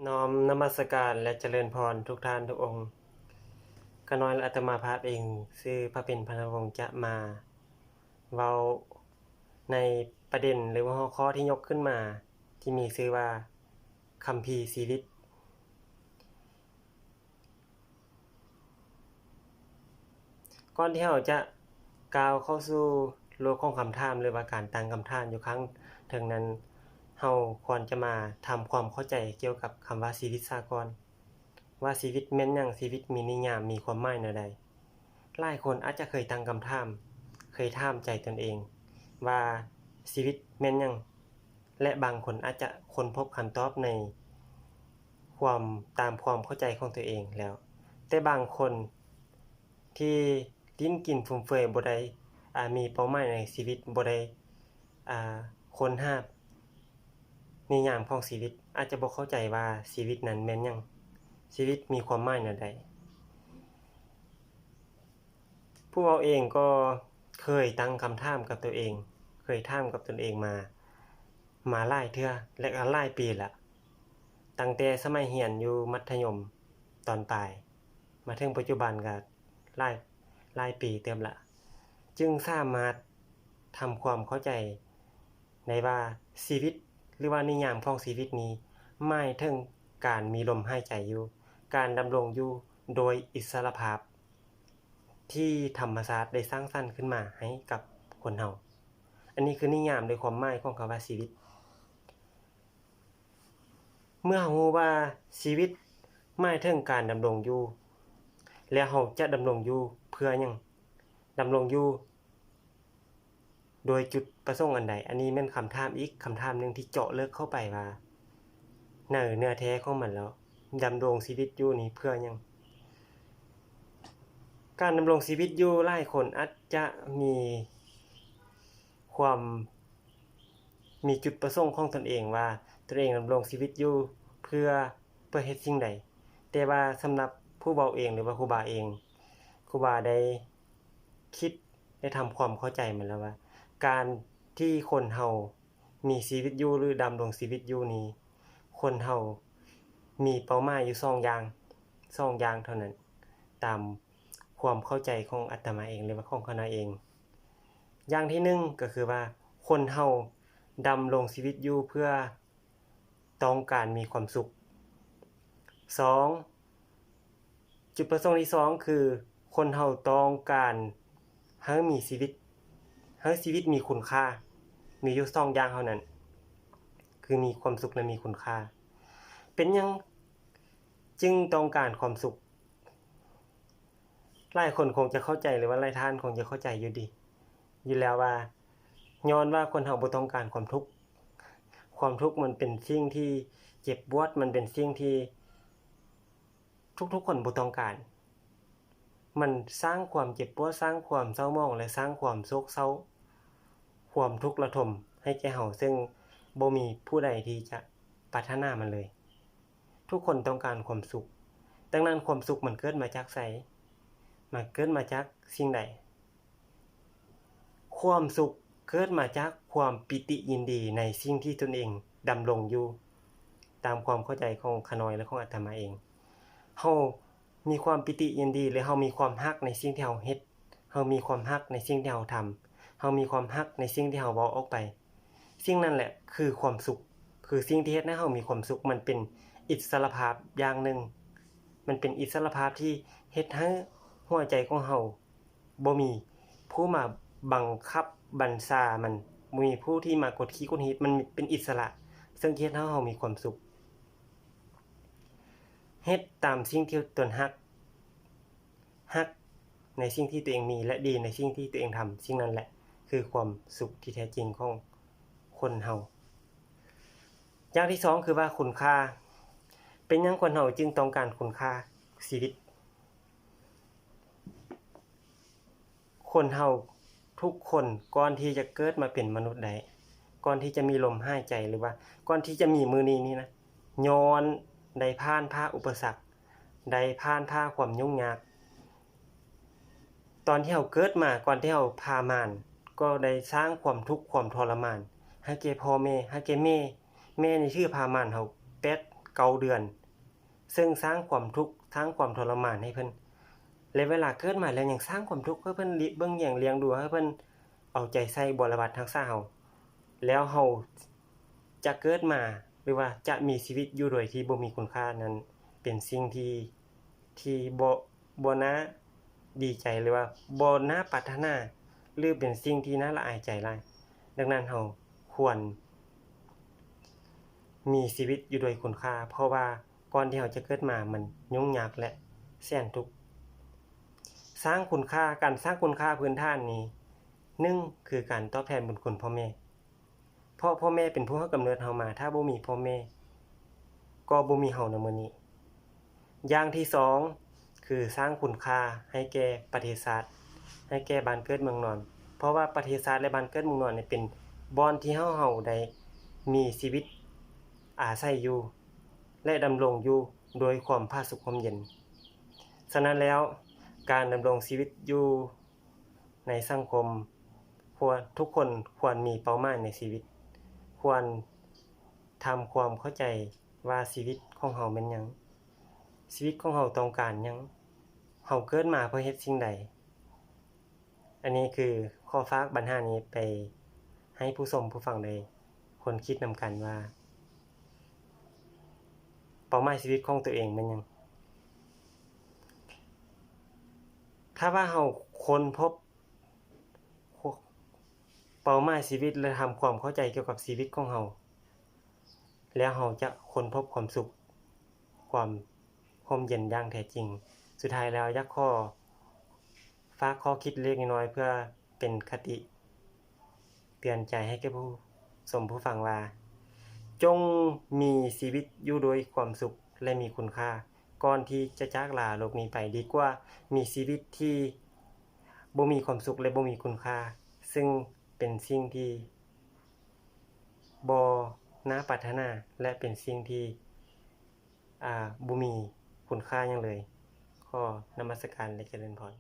น้อมนมัสการและเจริญพรทุกท่านทุกองค์ข้าน้อยและอาตมาภาพเองชื่อพระเป็นพระวงศ์จะมาเว้าในประเด็นหรือว่าหัวข้อที่ยกขึ้นมาที่มีชื่อว่าคัมภีร์ชีวิตก่อนที่เราจะก้าวเข้าสู่โลกของคำถามหรือว่าการตั้งคำถามอยู่ครั้งถึงนั้นเราควรจะมาทำความเข้าใจเกี่ยวกับคำว่าชีวิตซะก่อนว่าชีวิตแม่นหยังชีวิตมีนิยามมีความหมายแนวใดหลายคนอาจจะเคยตั้งคำถามเคยถามใจตนเองว่าชีวิตแม่นหยังและบางคนอาจจะค้นพบคำตอบในตามความเข้าใจของตัวเองแล้วแต่บางคนที่ลิ้นกินฟุ่มเฟือยบ่ได้มีเป้าหมายในชีวิตบ่ได้ค้นหานิยามของชีวิตอาจจะบ่เข้าใจว่าชีวิตนั้นแม่นหยังชีวิตมีความหมายแนวใดผู้เว้าเองก็เคยตั้งคำถามกับตัวเองเคยถามกับตนเองมาหลายเทื่อและก็หลายปีแล้วตั้งแต่สมัยเรียนอยู่มัธยมตอนปลายมาถึงปัจจุบันก็หลายปีเติบละจึงสามารถทำความเข้าใจในว่าชีวิตหรือว่านิยามของชีวิตนี้หมายถึงการมีลมหายใจอยู่การดำรงอยู่โดยอิสรภาพที่ธรรมชาติได้สร้างสรรค์ขึ้นมาให้กับคนเฮาอันนี้คือนิยามโดยความหมายของคำว่าชีวิตเมื่อเรารู้ว่าชีวิตหมายถึงการดำรงอยู่แล้วเราจะดำรงอยู่เพื่อหยังดำรงอยู่โดยจุดประสงค์อันใดอันนี้แม่นคำถามอีกคำถามนึงที่เจาะลึกเข้าไปว่าเนื้อแท้ของมันแล้วดำรงชีวิตอยู่นี้เพื่อหยังการดำรงชีวิตอยู่หลายคนอาจจะมีจุดประสงค์ของตนเองว่าตนเองดำรงชีวิตอยู่เพื่อเฮ็ดสิ่งใดแต่ว่าสำหรับผู้เว้าเองหรือว่าครูบาเองครูบาได้คิดได้ทำความเข้าใจมันแล้วว่าการที่คนเฮามีชีวิตอยู่หรือดำรงชีวิตอยู่นี้คนเฮามีเป้าหมายอยู่2อย่างเท่านั้นตามความเข้าใจของอาตมาเองหรือว่าของคณะเองอย่างที่1ก็คือว่าคนเฮาดำรงชีวิตอยู่เพื่อต้องการมีความสุข2จุดประสงค์ที่2คือคนเฮาต้องการให้ชีวิตมีคุณค่ามีอยู่2อย่างเท่านั้นคือมีความสุขและมีคุณค่าเป็นหยังจึงต้องการความสุขหลายคนคงจะเข้าใจหรือว่าหลายท่านคงจะเข้าใจอยู่แล้วว่าย้อนว่าคนเฮาบ่ต้องการความทุกข์มันเป็นสิ่งที่เจ็บปวดมันเป็นสิ่งที่ทุกๆคนบ่ต้องการมันสร้างความเจ็บปวดสร้างความเศร้าหมองและสร้างความโศกเศร้าความทุกข์ระทมให้แก่เฮาซึ่งบ่มีผู้ใดที่จะปรารถนามันเลยทุกคนต้องการความสุขดังนั้นความสุขมันเกิดมาจากไสมันเกิดมาจากสิ่งใดความสุขเกิดมาจากความปิติยินดีในสิ่งที่ตนเองดำรงอยู่ตามความเข้าใจของขน้อยและของอาตมาเองเฮามีความปิติยินดีหรือเฮามีความรักในสิ่งที่เฮาเฮ็ดเฮามีความรักในสิ่งที่เฮาทำเฮามีความรักในสิ่งที่เฮาเว้าออกไปสิ่งนั้นแหละคือความสุขคือสิ่งที่เฮ็ดให้เฮามีความสุขมันเป็นอิสรภาพอย่างหนึ่งมันเป็นอิสรภาพที่เฮ็ดให้หัวใจของเฮาบ่มีผู้มาบังคับบัญชามันบ่มีผู้ที่มากดขี่กดหีบมันเป็นอิสระซึ่งเฮ็ดให้เฮามีความสุขเฮ็ดตามสิ่งที่ตนรักในสิ่งที่ตัวเองมีและดีในสิ่งที่ตัวเองทำสิ่งนั้นแหละคือความสุขที่แท้จริงของคนเฮาอย่างที่2คือว่าคุณค่าเป็นหยังคนเฮาจึงต้องการคุณค่าชีวิตคนเฮาทุกคนก่อนที่จะเกิดมาเป็นมนุษย์ได้ก่อนที่จะมีลมหายใจหรือว่าก่อนที่จะมีมื้อนี้นี่นะย้อนได้ผ่านอุปสรรคได้ผ่านความยุ่งยากตอนที่เฮาเกิดมาก่อนที่เฮาพามานก็ได้สร้างความทุกข์ความทรมานให้แก่พ่อแม่ให้แก่แม่นี่ชื่อพามานเฮา8 9 เดือนซึ่งสร้างความทุกข์สร้างความทรมานให้เพิ่นและเวลาเกิดมาแล้วยังสร้างความทุกข์ให้เพิ่นเบิ่งแย่งเลี้ยงดูให้เพิ่นเอาใจใส่บำบัดรักษาเฮาแล้วเฮาจะเกิดมาหรือว่าจะมีชีวิตอยู่โดยที่บ่มีคุณค่านั้นเป็นสิ่งที่บ่น่าดีใจหรือว่าบ่น่าปรารถนาหรือเป็นสิ่งที่น่าละอายใจหลายดังนั้นเฮาควรมีชีวิตอยู่ด้วยคุณค่าเพราะว่าก่อนที่เฮาจะเกิดมามันยุ่งยากและแสนทุกข์สร้างคุณค่าการสร้างคุณค่าพื้นฐานนี้1คือการตอบแทนบุญคุณพ่อแม่เพราะพ่อแม่เป็นผู้ให้กำเนิดเฮามาถ้าบ่มีพ่อแม่ก็บ่มีเฮาในมื้อนี้อย่างที่2คือสร้างคุณค่าให้แก่ประเทศชาติให้แก่บ้านเกิดเมืองนอนเพราะว่าประเทศชาติและบ้านเกิดเมืองนอนนี่เป็นบ่อนที่เฮาได้มีชีวิตอาศัยอยู่และดำรงอยู่โดยความผาสุกร่มเย็นฉะนั้นแล้วการดำรงชีวิตอยู่ในสังคมทุกคนควรมีเป้าหมายในชีวิตควรทำความเข้าใจว่าชีวิตของเฮาแม่นหยังชีวิตของเฮาต้องการหยังเฮาเกิดมาเพื่อเฮ็ดสิ่งใดอันนี้คือขอฝากปัญหานี้ไปให้ผู้ชมผู้ฟังได้คนคิดนำกันว่าเป้าหมายชีวิตของตัวเองแม่นหยังถ้าว่าเฮาค้นพบเป้าหมายชีวิตและทำความเข้าใจเกี่ยวกับชีวิตของเฮาแล้วเฮาจะค้นพบความสุขความร่มเย็นอย่างแท้จริงสุดท้ายแล้วอยากขอฝากข้อคิดเล็กน้อยเพื่อเป็นคติเตือนใจให้แก่ผู้ชมผู้ฟังว่าจงมีชีวิตอยู่โดยความสุขและมีคุณค่าก่อนที่จะจากลาโลกนี้ไปดีกว่ามีชีวิตที่บ่มีความสุขและบ่มีคุณค่าซึ่งเป็นสิ่งที่บ่น่าปรารถนาและเป็นสิ่งที่บ่มีคุณค่าหยังเลยขอนมัสการและเจริญพร